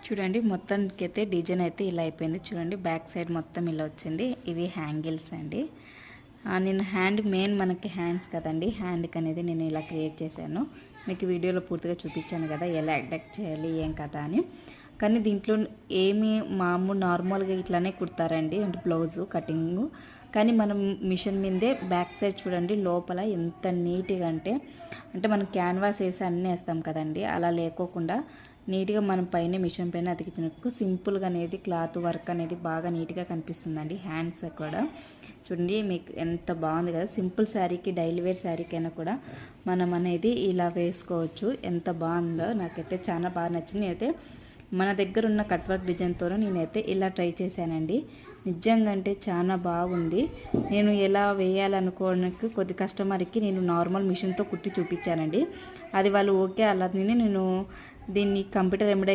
చూడండి మొత్తానికైతే డిజైన్ అయితే ఇలా అయిపోయింది. చూడండి బ్యాక్ సైడ్ మొత్తం ఇలా వచ్చింది. ఇవి హ్యాంగిల్స్ అండి. నేను మెయిన్ మనకి హ్యాండ్స్ కదండి, హ్యాండ్కి అనేది నేను ఇలా క్రియేట్ చేశాను. మీకు వీడియోలో పూర్తిగా చూపించాను కదా ఎలా అటాక్ చేయాలి ఏం కదా అని. కానీ దీంట్లో ఏమి మామూలు నార్మల్గా ఇట్లానే కుడతారండి, అంటే బ్లౌజు కటింగ్. కానీ మనం మిషన్ మీదే బ్యాక్ సైడ్ చూడండి లోపల ఎంత నీట్గా అంటే మనం క్యాన్వాస్ వేసి అన్నీ వేస్తాం కదండి, అలా లేకోకుండా నీట్గా మనం పైన మిషన్ పైన అతికించినకు సింపుల్గా అనేది క్లాత్ వర్క్ అనేది బాగా నీట్గా కనిపిస్తుందండి. హ్యాండ్స్ కూడా చూడండి మీకు ఎంత బాగుంది కదా. సింపుల్ శారీకి డైలీ వేర్ శారీకైనా కూడా మనం అనేది ఇలా వేసుకోవచ్చు. ఎంత బాగుందో నాకైతే చాలా బాగా నచ్చింది. నేనైతే మన దగ్గర ఉన్న కట్ వర్క్ డిజైన్తో నేనైతే ఇలా ట్రై చేశానండి. నిజంగా అంటే చాలా బాగుంది. నేను ఎలా వేయాలనుకోవడానికి కొద్ది కస్టమర్కి నేను నార్మల్ మిషన్తో కుట్టి చూపించానండి. అది వాళ్ళు ఓకే అలానే నేను దీన్ని కంప్యూటర్ ఎంబ్రాయిడరీ